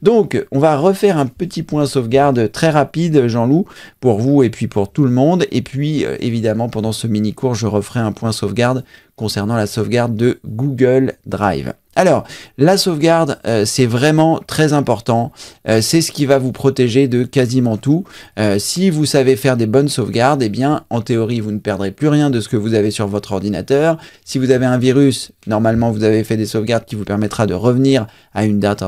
Donc, on va refaire un petit point sauvegarde très rapide, Jean-Loup, pour vous et puis pour tout le monde. Et puis, évidemment, pendant ce mini-cours, je referai un point sauvegarde concernant la sauvegarde de Google Drive. Alors, la sauvegarde, c'est vraiment très important. C'est ce qui va vous protéger de quasiment tout. Si vous savez faire des bonnes sauvegardes, eh bien, en théorie, vous ne perdrez plus rien de ce que vous avez sur votre ordinateur. Si vous avez un virus, normalement, vous avez fait des sauvegardes qui vous permettra de revenir à une date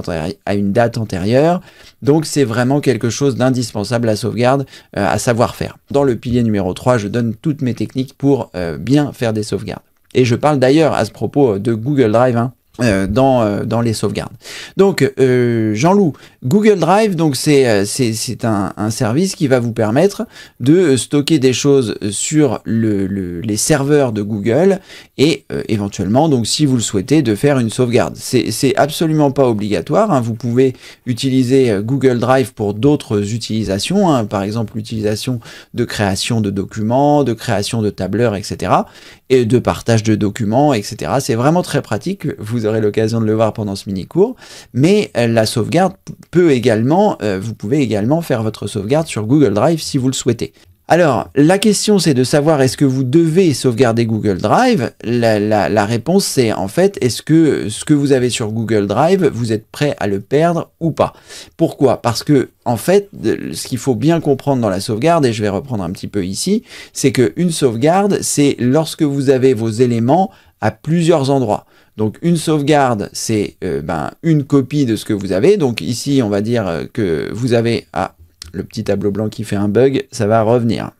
antérieure. Donc, c'est vraiment quelque chose d'indispensable, la sauvegarde, à savoir faire. Dans le pilier numéro 3, je donne toutes mes techniques pour bien faire des sauvegardes. Et je parle d'ailleurs à ce propos de Google Drive, dans les sauvegardes. Donc, Jean-Loup, Google Drive, donc c'est un service qui va vous permettre de stocker des choses sur les serveurs de Google et éventuellement, donc si vous le souhaitez, de faire une sauvegarde. C'est absolument pas obligatoire, hein. Vous pouvez utiliser Google Drive pour d'autres utilisations, hein. Par exemple l'utilisation de création de documents, de création de tableurs, etc. et de partage de documents, etc. C'est vraiment très pratique. Vous aurez l'occasion de le voir pendant ce mini-cours, mais la sauvegarde peut également, vous pouvez également faire votre sauvegarde sur Google Drive si vous le souhaitez. Alors, la question c'est de savoir est-ce que vous devez sauvegarder Google Drive. La réponse c'est en fait, est-ce que ce que vous avez sur Google Drive, vous êtes prêt à le perdre ou pas? Pourquoi? Parce que en fait, ce qu'il faut bien comprendre dans la sauvegarde, et je vais reprendre un petit peu ici, c'est qu'une sauvegarde, c'est lorsque vous avez vos éléments à plusieurs endroits. Donc une sauvegarde, c'est une copie de ce que vous avez. Donc ici, on va dire que vous avez... Ah, le petit tableau blanc qui fait un bug, ça va revenir.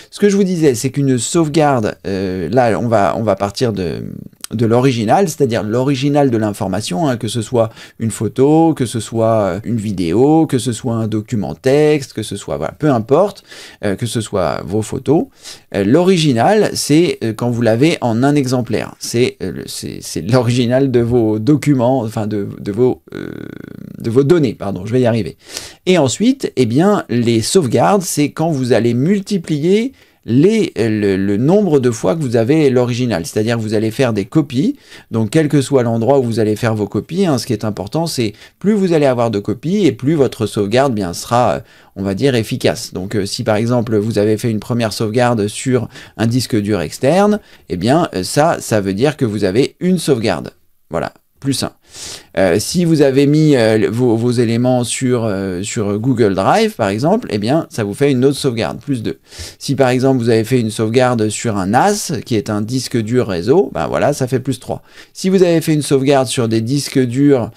Ce que je vous disais, c'est qu'une sauvegarde, là, on va partir de l'original, c'est-à-dire l'original de l'information, hein, que ce soit une photo, que ce soit une vidéo, que ce soit un document texte, que ce soit, voilà, peu importe, que ce soit vos photos. L'original, c'est quand vous l'avez en un exemplaire. C'est l'original de vos documents, enfin de vos données, pardon, je vais y arriver. Et ensuite, eh bien, les sauvegardes, c'est quand vous allez multiplier le nombre de fois que vous avez l'original, c'est-à-dire que vous allez faire des copies, donc quel que soit l'endroit où vous allez faire vos copies, hein, ce qui est important, c'est plus vous allez avoir de copies et plus votre sauvegarde bien sera, on va dire, efficace. Donc si par exemple vous avez fait une première sauvegarde sur un disque dur externe, eh bien ça veut dire que vous avez une sauvegarde, voilà, plus 1. Si vous avez mis vos éléments sur Google Drive, par exemple, eh bien, ça vous fait une autre sauvegarde, plus 2. Si, par exemple, vous avez fait une sauvegarde sur un NAS, qui est un disque dur réseau, ben voilà, ça fait plus 3. Si vous avez fait une sauvegarde sur des disques durs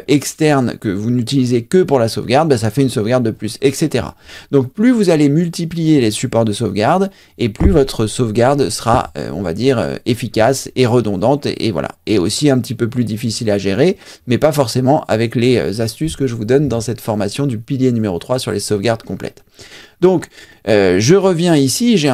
externes que vous n'utilisez que pour la sauvegarde, ben ça fait une sauvegarde de plus, etc. Donc, plus vous allez multiplier les supports de sauvegarde, et plus votre sauvegarde sera, on va dire, efficace et redondante, et voilà. Et aussi un petit peu plus difficile à gérer, mais pas forcément avec les astuces que je vous donne dans cette formation du pilier numéro 3 sur les sauvegardes complètes. Donc, je reviens ici, je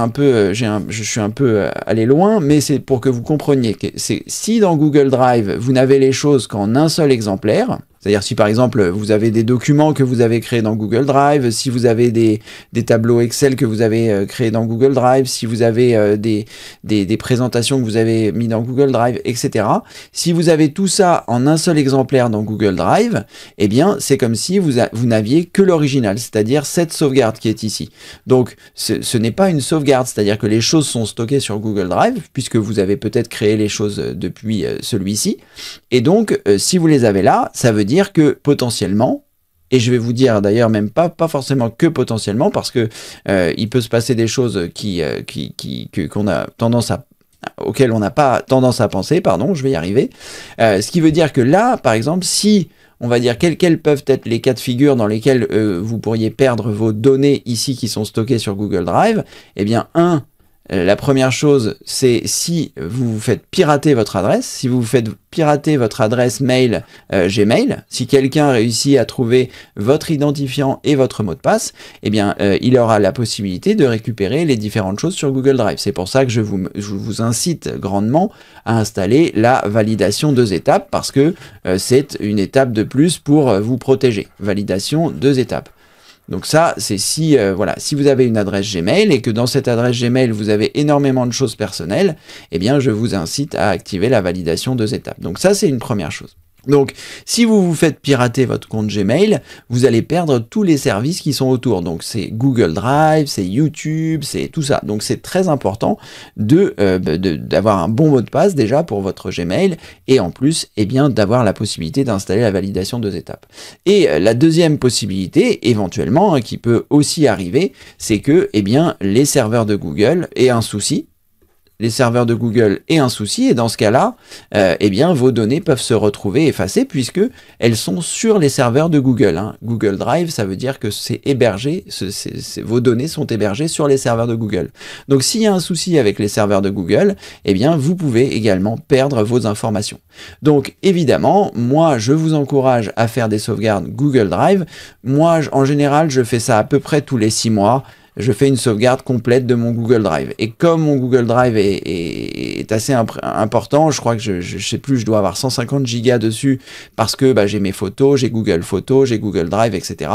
suis un peu allé loin, mais c'est pour que vous compreniez que si dans Google Drive, vous n'avez les choses qu'en un seul exemplaire, c'est-à-dire si par exemple vous avez des documents que vous avez créés dans Google Drive, si vous avez des tableaux Excel que vous avez créés dans Google Drive, si vous avez des présentations que vous avez mis dans Google Drive, etc. Si vous avez tout ça en un seul exemplaire dans Google Drive, eh bien c'est comme si vous n'aviez que l'original, c'est-à-dire cette sauvegarde qui est ici. Donc ce n'est pas une sauvegarde, c'est-à-dire que les choses sont stockées sur Google Drive, puisque vous avez peut-être créé les choses depuis celui-ci. Et donc si vous les avez là, ça veut dire que potentiellement, et je vais vous dire d'ailleurs même pas forcément que potentiellement, parce que il peut se passer des choses qu'on a tendance à auxquelles on n'a pas tendance à penser, pardon, je vais y arriver. Ce qui veut dire que là, par exemple, si on va dire quels peuvent être les cas de figure dans lesquels vous pourriez perdre vos données ici qui sont stockées sur Google Drive, eh bien, la première chose, c'est si vous vous faites pirater votre adresse, si vous vous faites pirater votre adresse mail Gmail, si quelqu'un réussit à trouver votre identifiant et votre mot de passe, eh bien, il aura la possibilité de récupérer les différentes choses sur Google Drive. C'est pour ça que je vous incite grandement à installer la validation 2 étapes, parce que c'est une étape de plus pour vous protéger. Validation 2 étapes. Donc ça, c'est si vous avez une adresse Gmail et que dans cette adresse Gmail, vous avez énormément de choses personnelles, eh bien, je vous incite à activer la validation 2 étapes. Donc ça, c'est une première chose. Donc, si vous vous faites pirater votre compte Gmail, vous allez perdre tous les services qui sont autour. Donc, c'est Google Drive, c'est YouTube, c'est tout ça. Donc, c'est très important d'avoir un bon mot de passe déjà pour votre Gmail et en plus, eh bien, d'avoir la possibilité d'installer la validation 2 étapes. Et la deuxième possibilité, éventuellement, hein, qui peut aussi arriver, c'est que, eh bien, les serveurs de Google aient un souci. Les serveurs de Google aient un souci, et dans ce cas-là, eh bien, vos données peuvent se retrouver effacées puisque elles sont sur les serveurs de Google. Hein. Google Drive, ça veut dire que c'est hébergé, vos données sont hébergées sur les serveurs de Google. Donc, s'il y a un souci avec les serveurs de Google, eh bien, vous pouvez également perdre vos informations. Donc, évidemment, moi, je vous encourage à faire des sauvegardes Google Drive. Moi, en général, je fais ça à peu près tous les 6 mois. Je fais une sauvegarde complète de mon Google Drive. Et comme mon Google Drive est assez important, je crois que je sais plus, je dois avoir 150 gigas dessus parce que bah, j'ai mes photos, j'ai Google Photos, j'ai Google Drive, etc.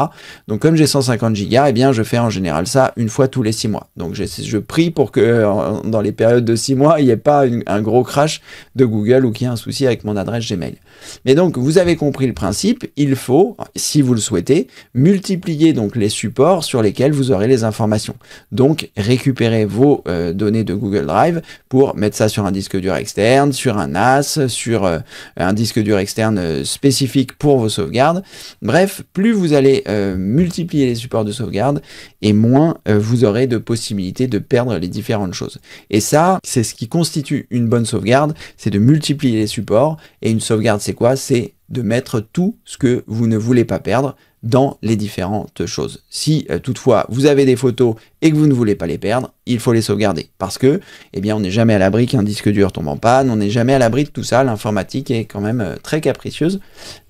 Donc comme j'ai 150 gigas, eh bien je fais en général ça une fois tous les 6 mois. Donc je prie pour que dans les périodes de 6 mois, il n'y ait pas un gros crash de Google ou qu'il y ait un souci avec mon adresse Gmail. Mais donc vous avez compris le principe, il faut, si vous le souhaitez, multiplier donc les supports sur lesquels vous aurez les informations. Donc, récupérez vos données de Google Drive pour mettre ça sur un disque dur externe, sur un NAS, sur un disque dur externe spécifique pour vos sauvegardes. Bref, plus vous allez multiplier les supports de sauvegarde et moins vous aurez de possibilités de perdre les différentes choses. Et ça, c'est ce qui constitue une bonne sauvegarde, c'est de multiplier les supports. Et une sauvegarde, c'est quoi? C'est de mettre tout ce que vous ne voulez pas perdre dans les différentes choses. Si toutefois vous avez des photos et que vous ne voulez pas les perdre, il faut les sauvegarder parce que, eh bien, on n'est jamais à l'abri qu'un disque dur tombe en panne, on n'est jamais à l'abri de tout ça. L'informatique est quand même très capricieuse.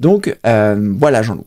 Donc voilà, Jean-Loup.